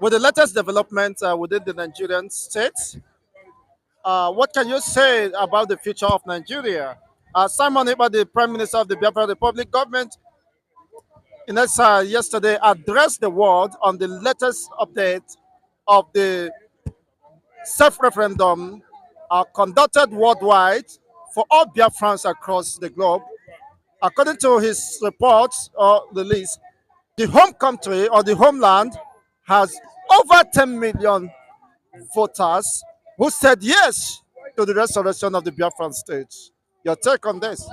with the latest development within the Nigerian state, what can you say about the future of Nigeria? Simon Ekpa, the Prime Minister of the Biafra Republic government, yesterday addressed the world on the latest update of the self-referendum conducted worldwide for all Biafrans across the globe. According to his report or the list, the home country or the homeland has over 10 million voters who said yes to the restoration of the Biafran state. Your take on this?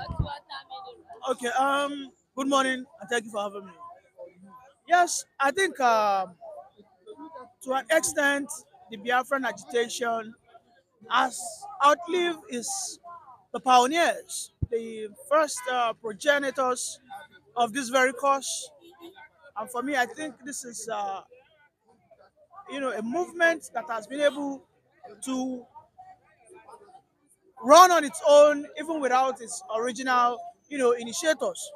Okay. Good morning, and thank you for having me. Yes, I think to an extent, the Biafran agitation has outlived its the pioneers, the first progenitors of this very cause. And for me, I think this is a movement that has been able to run on its own, even without its original initiators.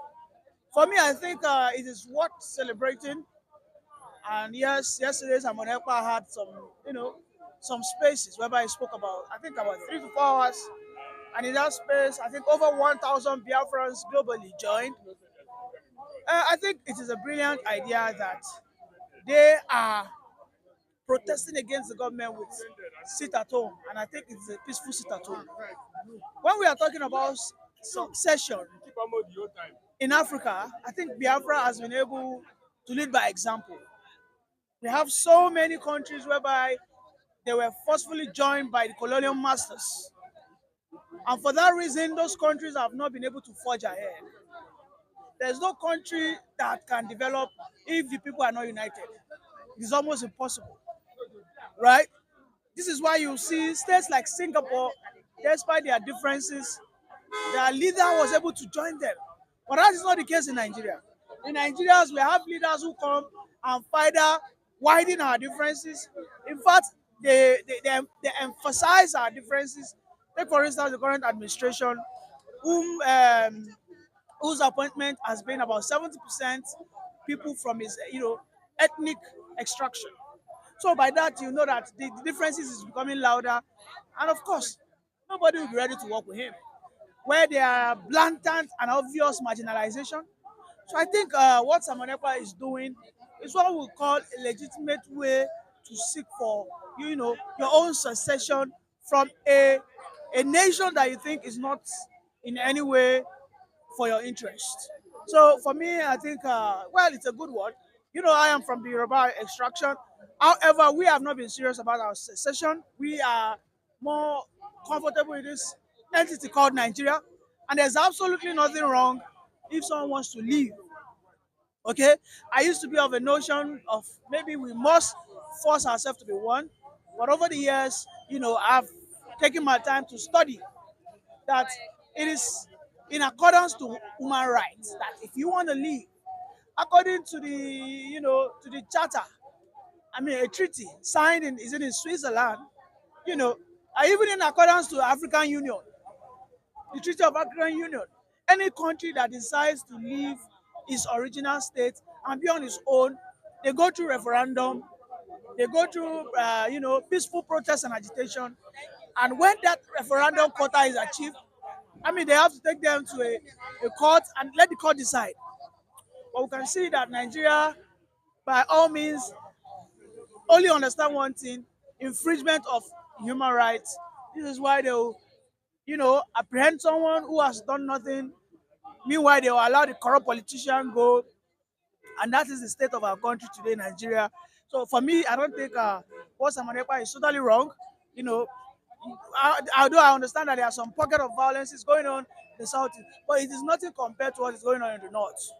For me, I think it is worth celebrating. And yes, yesterday Simon Ekpa had some spaces whereby he spoke about, I think, about 3 to 4 hours. And in that space, I think over 1,000 Biafrans globally joined. I think it is a brilliant idea that they are protesting against the government with sit at home. And I think it's a peaceful sit at home. When we are talking about succession in Africa, I think Biafra has been able to lead by example. We have so many countries whereby they were forcefully joined by the colonial masters. And for that reason, those countries have not been able to forge ahead. There's no country that can develop if the people are not united. It's almost impossible, right? This is why you see states like Singapore, despite their differences, their leader was able to join them. But that is not the case in Nigeria. In Nigeria, we have leaders who come and further widen our differences. In fact, they emphasize our differences. Take, for instance, the current administration, whom whose appointment has been about 70% people from his ethnic extraction. So by that, you know that the differences is becoming louder, and of course, nobody will be ready to work with him. Where there are blatant and obvious marginalization. So I think what Samonepa is doing is what we call a legitimate way to seek for your own secession from a nation that you think is not in any way for your interest. So for me, I think well, it's a good one. I am from the Yoruba extraction. However, we have not been serious about our secession. We are more comfortable with this entity called Nigeria, and there's absolutely nothing wrong if someone wants to leave. Okay, I used to be of a notion of maybe we must force ourselves to be one, but over the years, I've taken my time to study that it is in accordance to human rights that if you want to leave, according to the to the charter, I mean a treaty signed in, is it in Switzerland, even in accordance to African Union, the Treaty of African Union, any country that decides to leave its original state and be on its own, they go through referendum, they go through peaceful protest and agitation, and when that referendum quota is achieved, I mean they have to take them to a court and let the court decide. But we can see that Nigeria, by all means, only understand one thing: infringement of human rights. This is why they will, apprehend someone who has done nothing. Meanwhile, they will allow the corrupt politician go, and that is the state of our country today, Nigeria. So for me, I don't think what Samanepa is totally wrong. You know, although I understand that there are some pocket of violence is going on in the south, but it is nothing compared to what is going on in the north.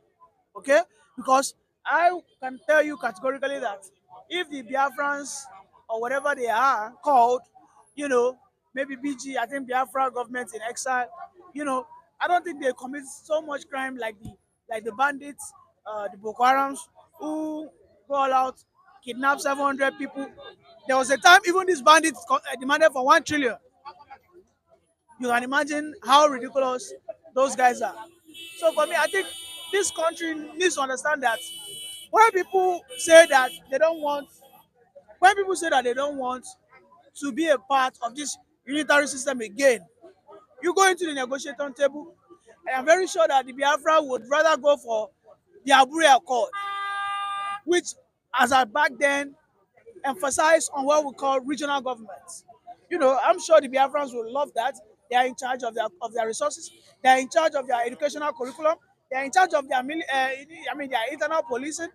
Okay, because I can tell you categorically that if the Biafrans or whatever they are called, you know, maybe BG, I think Biafra government in exile, I don't think they commit so much crime like the bandits, the Boko Harams who go all out, kidnap 700 people. There was a time even these bandits demanded for 1 trillion. You can imagine how ridiculous those guys are. So for me, I think this country needs to understand that when people say that they don't want When people say that they don't want to be a part of this unitary system again, you go into the negotiating table, and I'm very sure that the Biafra would rather go for the Abure Accord, which, as I back then, emphasized on what we call regional governments. I'm sure the Biafrans will love that. They are in charge of their resources. They are in charge of their educational curriculum. They are in charge of their internal policing.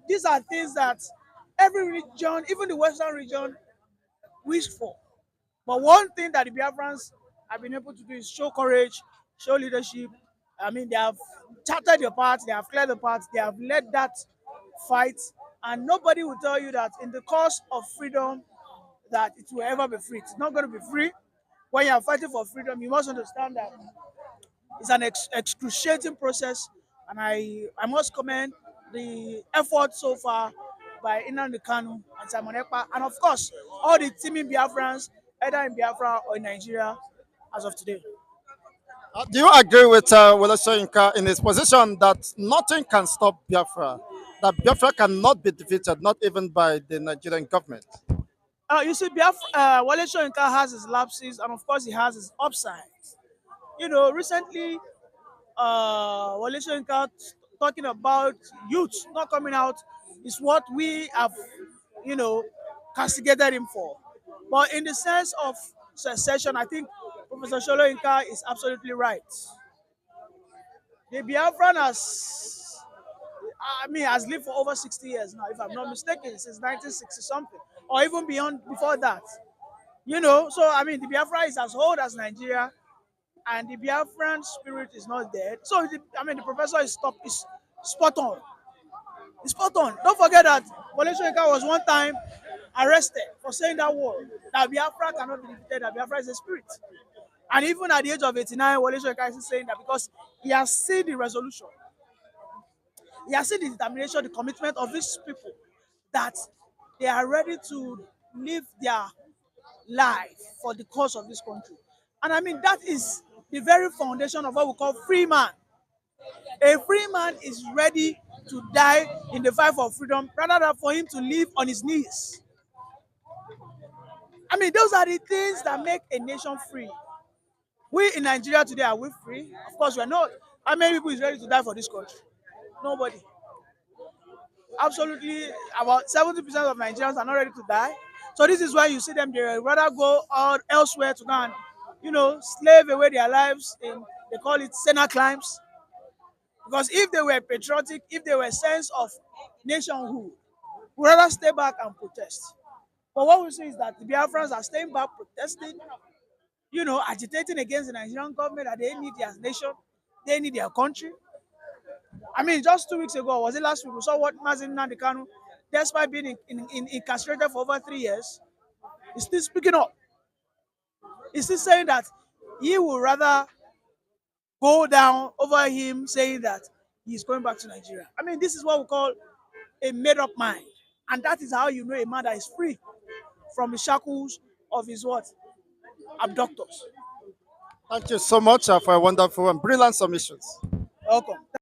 These are things that every region, even the Western region, wish for. But one thing that the Biafrans have been able to do is show courage, show leadership. They have charted the path, they have cleared the path, they have led that fight, and nobody will tell you that in the cause of freedom that it will ever be free. It's not going to be free. When you are fighting for freedom, you must understand that it's an excruciating process, and I must commend the effort so far by Nnamdi Kanu and Simon Ekpa, and of course, all the teaming Biafrans, either in Biafra or in Nigeria, as of today. Do you agree with Wole Soyinka in his position that nothing can stop Biafra? That Biafra cannot be defeated, not even by the Nigerian government? You see, Wale Soyinka has his lapses, and of course, he has his upsides. Recently, Wale Soyinka talking about youth not coming out is what we have, you know, castigated him for. But in the sense of secession, I think Professor Sholoyinka is absolutely right. The Biafran has lived for over 60 years now, if I'm not mistaken, since 1960 something, or even beyond before that. The Biafra is as old as Nigeria, and the Biafran spirit is not dead. So, the professor is spot on. It's spot on. Don't forget that Wole Soyinka was one time arrested for saying that word, that Biafra cannot be defeated, that Biafra is a spirit. And even at the age of 89, Wole Soyinka is saying that because he has seen the resolution, he has seen the determination, the commitment of these people, that they are ready to live their life for the cause of this country. And that is the very foundation of what we call free man. A free man is ready to die in the fight for freedom rather than for him to live on his knees. Those are the things that make a nation free. We in Nigeria today, are we free? Of course, we're not. How many people is ready to die for this country? Nobody. Absolutely, about 70% of Nigerians are not ready to die. So this is why you see them, they rather go out elsewhere to go and, slave away their lives in, they call it Senna climbs. Because if they were patriotic, if they were sense of nationhood, we rather stay back and protest. But what we see is that the Biafrans are staying back protesting, agitating against the Nigerian government that they need their nation, they need their country. Just 2 weeks ago, was it last week, we saw what Nnamdi Kanu, despite being incarcerated for over 3 years, is still speaking up. He's still saying that he would rather go down over him saying that he's going back to Nigeria. This is what we call a made up mind. And that is how you know a man that is free from the shackles of his what? Abductors. Thank you so much for a wonderful and brilliant submissions. Welcome.